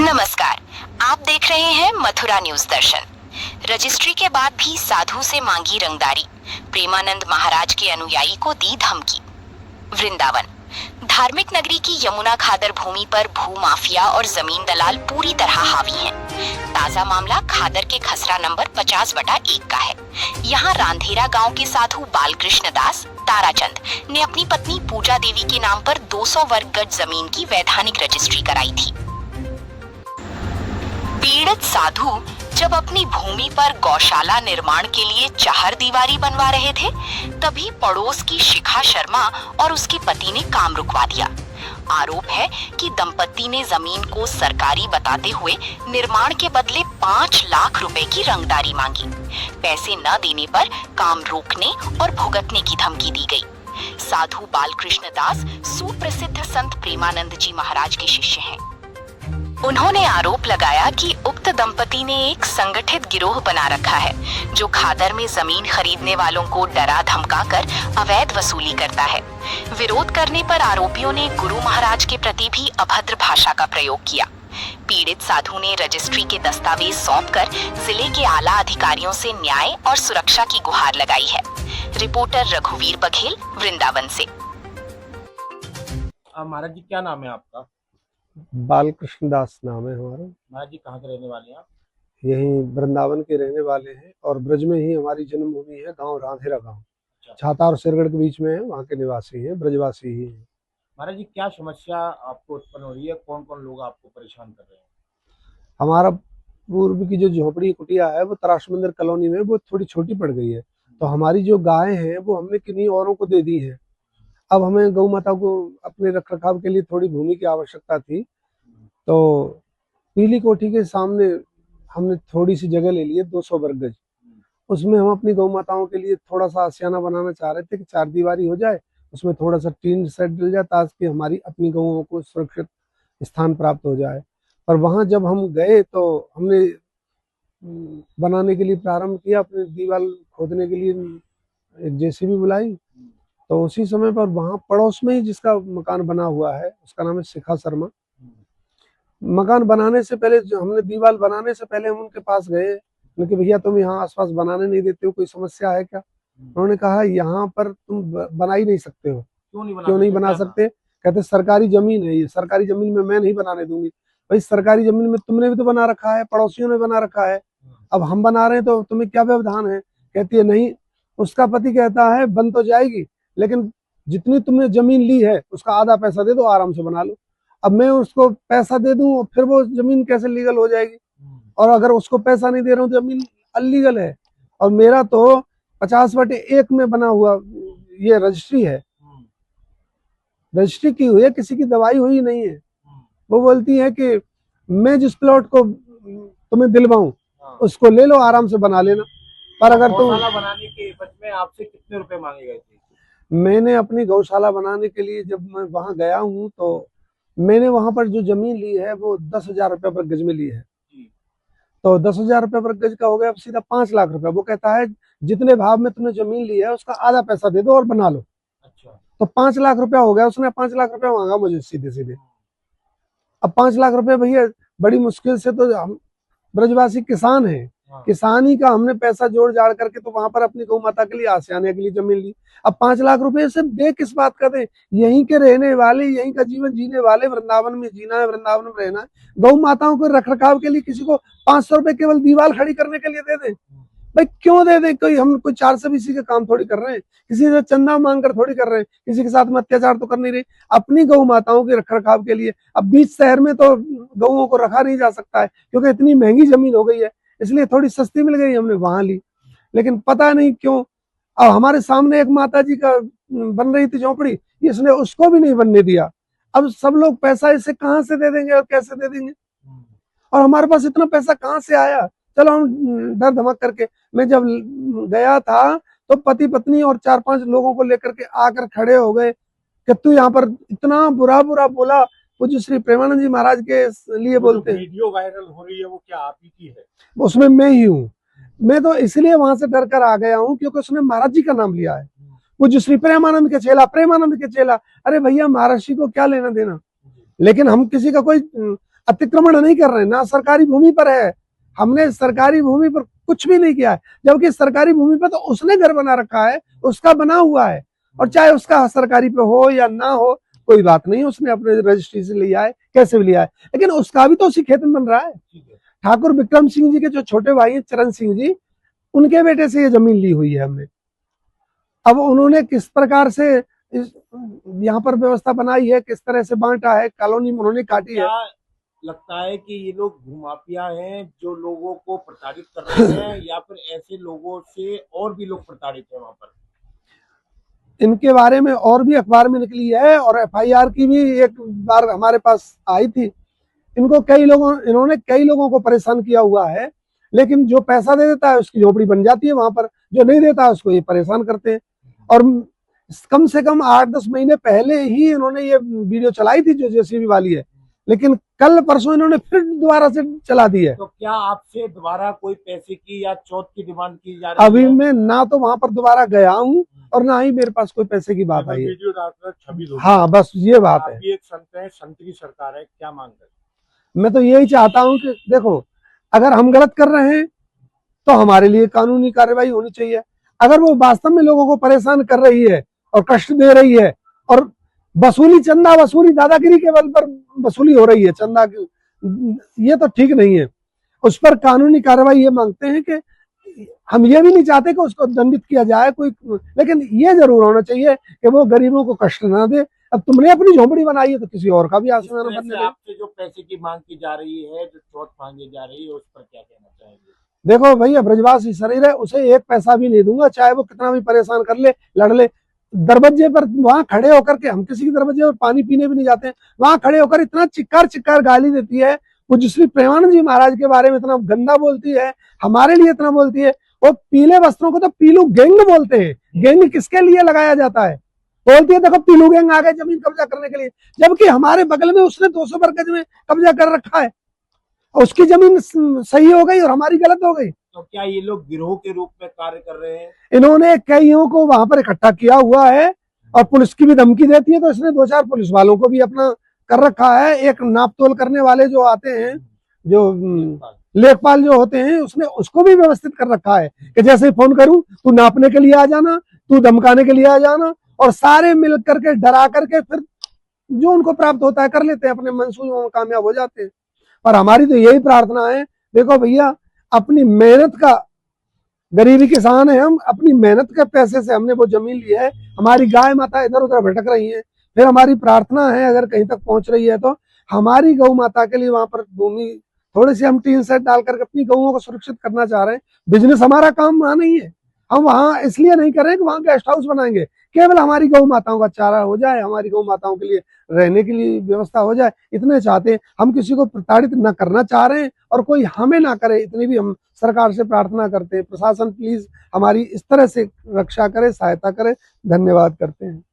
नमस्कार, आप देख रहे हैं मथुरा न्यूज दर्शन। रजिस्ट्री के बाद भी साधु से मांगी रंगदारी, प्रेमानंद महाराज के अनुयायी को दी धमकी। वृंदावन धार्मिक नगरी की यमुना खादर भूमि पर भू माफिया और जमीन दलाल पूरी तरह हावी हैं। ताजा मामला खादर के खसरा नंबर 50/1 का है। यहाँ रांधेरा गांव के साधु बालकृष्ण दास ताराचंद ने अपनी पत्नी पूजा देवी के नाम पर 200 वर्ग गज जमीन की वैधानिक रजिस्ट्री कराई थी। पीड़ित साधु जब अपनी भूमि पर गौशाला निर्माण के लिए चार दीवारी बनवा रहे थे, तभी पड़ोस की शिखा शर्मा और उसके पति ने काम रुकवा दिया। आरोप है कि दंपति ने जमीन को सरकारी बताते हुए निर्माण के बदले 5 लाख रुपए की रंगदारी मांगी। पैसे न देने पर काम रोकने और भुगतने की धमकी दी गई। साधु बालकृष्ण दास सुप्रसिद्ध संत प्रेमानंद जी महाराज के शिष्य हैं। उन्होंने आरोप लगाया कि उक्त दंपति ने एक संगठित गिरोह बना रखा है, जो खादर में जमीन खरीदने वालों को डरा धमकाकर अवैध वसूली करता है। विरोध करने पर आरोपियों ने गुरु महाराज के प्रति भी अभद्र भाषा का प्रयोग किया। पीड़ित साधु ने रजिस्ट्री के दस्तावेज सौंपकर जिले के आला अधिकारियों से न्याय और सुरक्षा की गुहार लगाई है। रिपोर्टर रघुवीर बघेल, वृंदावन से। महाराज जी, क्या नाम है आपका? बालकृष्ण दास नाम है हमारा। महाराज जी, कहाँ के रहने वाले हैं आप? यहीं वृंदावन के रहने वाले हैं और ब्रज में ही हमारी जन्मभूमि है। गांव रांधेरा गांव छाता और सिरगढ़ के बीच में है। वहाँ के निवासी हैं, ब्रजवासी ही हैं। महाराज जी, क्या समस्या आपको उत्पन्न हो रही है? कौन कौन लोग आपको परेशान कर रहे हैं? हमारा पूर्व की जो झोपड़ी कुटिया है वो तराश मंदिर कॉलोनी में वो थोड़ी छोटी पड़ गई है, तो हमारी जो गाय हैं वो हमने किन्हीं औरों को दे दी है। अब हमें गौ माता को अपने रख रखाव के लिए थोड़ी भूमि की आवश्यकता थी, तो पीली कोठी के सामने हमने थोड़ी सी जगह ले ली है, 200 वर्ग गज। उसमें हम अपनी गौ माताओं के लिए थोड़ा सा आशियाना बनाना चाह रहे थे कि 4 दीवारी हो जाए, उसमें थोड़ा सा टीन सेट डल जाए ताकि हमारी अपनी गौओं को सुरक्षित स्थान प्राप्त हो जाए। और वहाँ जब हम गए तो हमने बनाने के लिए प्रारंभ किया, अपनी दीवार खोदने के लिए एक जेसीबी बुलाई। तो उसी समय पर वहाँ पड़ोस में ही जिसका मकान बना हुआ है, उसका नाम है शिखा शर्मा। मकान बनाने से पहले, जो हमने दीवार बनाने से पहले हम उनके पास गए, उनके भैया तुम यहाँ आसपास बनाने नहीं देते हो, कोई समस्या है क्या? उन्होंने कहा यहाँ पर तुम बना ही नहीं सकते हो। क्यों नहीं बना सकते? कहते सरकारी जमीन है, ये सरकारी जमीन में मैं नहीं बनाने दूंगी। भाई सरकारी जमीन में तुमने भी तो बना रखा है, पड़ोसियों ने बना रखा है, अब हम बना रहे हैं तो तुम्हें क्या व्यवधान है? कहती है नहीं। उसका पति कहता है बन तो जाएगी, लेकिन जितनी तुमने जमीन ली है उसका आधा पैसा दे दो, आराम से बना लो। अब मैं उसको पैसा दे दूं फिर वो जमीन कैसे लीगल हो जाएगी? और अगर उसको पैसा नहीं दे रहा हूँ तो जमीन अलीगल है। और मेरा तो 50/1 में बना हुआ ये रजिस्ट्री है, रजिस्ट्री की हुई है, किसी की दवाई हुई नहीं है। वो बोलती है कि मैं जिस प्लॉट को तुम्हें दिलवाऊं उसको ले लो, आराम से बना लेना। पर अगर तुम बनाने के बच में आपसे कितने रुपए मांगे गए थे? मैंने अपनी गौशाला बनाने के लिए जब मैं वहां गया हूं तो मैंने वहां पर जो जमीन ली है वो 10,000 रुपये पर गज में ली है। तो 10,000 रुपये पर गज का हो गया सीधा 5 लाख रुपए। वो कहता है जितने भाव में तुमने जमीन ली है उसका आधा पैसा दे दो और बना लो। अच्छा। तो 5 लाख रुपया हो गया। उसने 5 लाख रुपया मांगा मुझे सीधे सीधे। अब 5 लाख रुपए भैया बड़ी मुश्किल से, तो हम ब्रजवासी किसान है, किसानी का हमने पैसा जोड़ जाड़ करके तो वहां पर अपनी गौ माता के लिए आसियाने के लिए जमीन ली। अब 5 लाख रुपए से दे किस बात का दे? यहीं के रहने वाले, यहीं का जीवन जीने वाले, वृंदावन में जीना है, वृंदावन में रहना है। गौ माताओं को रख रखाव के लिए किसी को 500 रुपए केवल दीवार खड़ी करने के लिए दे दे? भाई क्यों दे दे? कोई हम कोई 420 का काम थोड़ी कर रहे हैं, किसी से चंदा मांग कर थोड़ी कर रहे हैं, किसी के साथ में अत्याचार तो कर नहीं रहे, अपनी गौ माताओं के रख रखाव के लिए। अब बीच शहर में तो गौओं को रखा नहीं जा सकता है क्योंकि इतनी महंगी जमीन हो गई है, इसलिए थोड़ी सस्ती मिल गई, हमने वहां ली। लेकिन पता नहीं क्यों अब हमारे सामने एक माता जी का बन रही थी झोपड़ी, इसने उसको भी नहीं बनने दिया। अब सब लोग पैसा इसे कहाँ से दे देंगे और कैसे दे देंगे? और हमारे पास इतना पैसा कहाँ से आया? चलो हम डर धमक करके, मैं जब गया था तो पति पत्नी और 4-5 लोगों को लेकर के आकर खड़े हो गए कि तू यहाँ पर इतना बुरा बुरा बोला। पूज्य श्री प्रेमानंद जी महाराज के लिए बोलते हैं। वीडियो वायरल हो रही है वो क्या आप ही की है? उसमें मैं ही हूँ। मैं तो इसलिए वहां से डर कर आ गया हूँ क्योंकि उसने महाराज जी का नाम लिया है। पूज्य श्री प्रेमानंद के चेला, प्रेमानंद के चेला। अरे भैया महाराज जी को क्या लेना देना? लेकिन हम किसी का कोई अतिक्रमण नहीं कर रहे हैं, ना सरकारी भूमि पर है। हमने सरकारी भूमि पर कुछ भी नहीं किया है, जबकि सरकारी भूमि पर तो उसने घर बना रखा है, उसका बना हुआ है। और चाहे उसका सरकारी पे हो या ना हो, कोई बात नहीं, उसने अपने रजिस्ट्री से लिया है, कैसे भी लिया है, लेकिन उसका भी तो उसी खेत में बन रहा है। ठाकुर विक्रम सिंह जी के जो छोटे भाई हैं चरण सिंह जी, उनके बेटे से ये जमीन ली हुई है हमने। अब उन्होंने किस प्रकार से यहाँ पर व्यवस्था बनाई है, किस तरह से बांटा है, कॉलोनी में उन्होंने काटी है। क्या लगता है कि ये लोग भूमाफिया हैं जो लोगों को प्रताड़ित कर रहे हैं, या फिर ऐसे लोगों से और भी लोग प्रताड़ित हैं वहां पर? इनके बारे में और भी अखबार में निकली है और FIR की भी एक बार हमारे पास आई थी। इन्होंने कई लोगों को परेशान किया हुआ है, लेकिन जो पैसा दे देता है उसकी झोपड़ी बन जाती है वहां पर, जो नहीं देता है उसको ये परेशान करते हैं। और कम से कम 8-10 महीने पहले ही इन्होंने ये वीडियो चलाई थी जो JCB वाली है, लेकिन कल परसों इन्होंने फिर दोबारा से चला दी है। तो क्या आपसे दोबारा कोई पैसे की या चौथ की डिमांड की जा रही अभी है? मैं ना तो वहां पर दोबारा गया हूँ और ना ही मेरे पास कोई पैसे की बात आई है। वीडियो डालकर छवि दो। हाँ, बस ये बात है। आप भी एक संत है, संत की सरकार है, क्या मांग रहे? मैं तो यही चाहता हूँ कि देखो, अगर हम गलत कर रहे हैं तो हमारे लिए कानूनी कार्रवाई होनी चाहिए। अगर वो वास्तव में लोगों को परेशान कर रही है और कष्ट दे रही है और चंदा वसूली, दादागिरी के बल पर वसूली हो रही है चंदा की, ये तो ठीक नहीं है। उस पर कानूनी कार्रवाई ये मांगते हैं कि हम ये भी नहीं चाहते कि उसको दंडित किया जाए कोई, लेकिन ये जरूर होना चाहिए कि वो गरीबों को कष्ट ना दे। अब तुमने अपनी झोपड़ी बनाई है तो किसी और का भी आसमान बनने दे। आपसे जो पैसे की मांग की जा रही है, जो चौथ मांगी जा रही है, उस पर क्या कहना चाहेंगे? देखो भैया, ब्रजवासी शरीर है, उसे एक पैसा भी नहीं दूंगा, चाहे वो कितना भी परेशान कर ले, लड़ ले। दरवाजे पर वहां खड़े होकर के, हम किसी के दरवाजे पर पानी पीने भी नहीं जाते हैं, वहां खड़े होकर इतना चिक्कार गाली देती है। वो श्री प्रेमानंद जी महाराज के बारे में इतना गंदा बोलती है, हमारे लिए इतना बोलती है। वो पीले वस्त्रों को तो पीलू गैंग बोलते हैं। गैंग किसके लिए लगाया जाता है? बोलती है देखो पीलू गैंग आ गए जमीन कब्जा करने के लिए, जबकि हमारे बगल में उसने 200 गज में कब्जा कर रखा है, उसकी जमीन सही हो गई और हमारी गलत हो गई। तो क्या ये लोग गिरोह के रूप में कार्य कर रहे हैं? इन्होंने कईयों को वहां पर इकट्ठा किया हुआ है और पुलिस की भी धमकी देती है, तो इसने 2-4 पुलिस वालों को भी अपना कर रखा है। एक नापतोल करने वाले जो आते हैं, जो लेखपाल जो होते हैं, उसने उसको भी व्यवस्थित कर रखा है कि जैसे फोन करूं तू नापने के लिए आ जाना, तू धमकाने के लिए आ जाना, और सारे मिल करके डरा करके फिर जो उनको प्राप्त होता है कर लेते हैं, अपने मंसूबों में कामयाब हो जाते हैं। और हमारी तो यही प्रार्थना है, देखो भैया, अपनी मेहनत का, गरीबी किसान है हम, अपनी मेहनत के पैसे से हमने वो जमीन ली है। हमारी गाय माता इधर उधर भटक रही है, फिर हमारी प्रार्थना है अगर कहीं तक पहुंच रही है तो हमारी गौ माता के लिए वहां पर भूमि थोड़ी सी हम टीन सेट डालकर अपनी गौओं को सुरक्षित करना चाह रहे हैं। बिजनेस हमारा काम वहां नहीं है, हम वहां इसलिए नहीं कर रहे हैं कि वहां गेस्ट हाउस बनाएंगे, केवल हमारी गौ माताओं का चारा हो जाए, हमारी गौ माताओं के लिए रहने के लिए व्यवस्था हो जाए, इतने चाहते हैं। हम किसी को प्रताड़ित न करना चाह रहे हैं और कोई हमें ना करे, इतनी भी हम सरकार से प्रार्थना करते हैं। प्रशासन प्लीज हमारी इस तरह से रक्षा करे, सहायता करे। धन्यवाद करते हैं।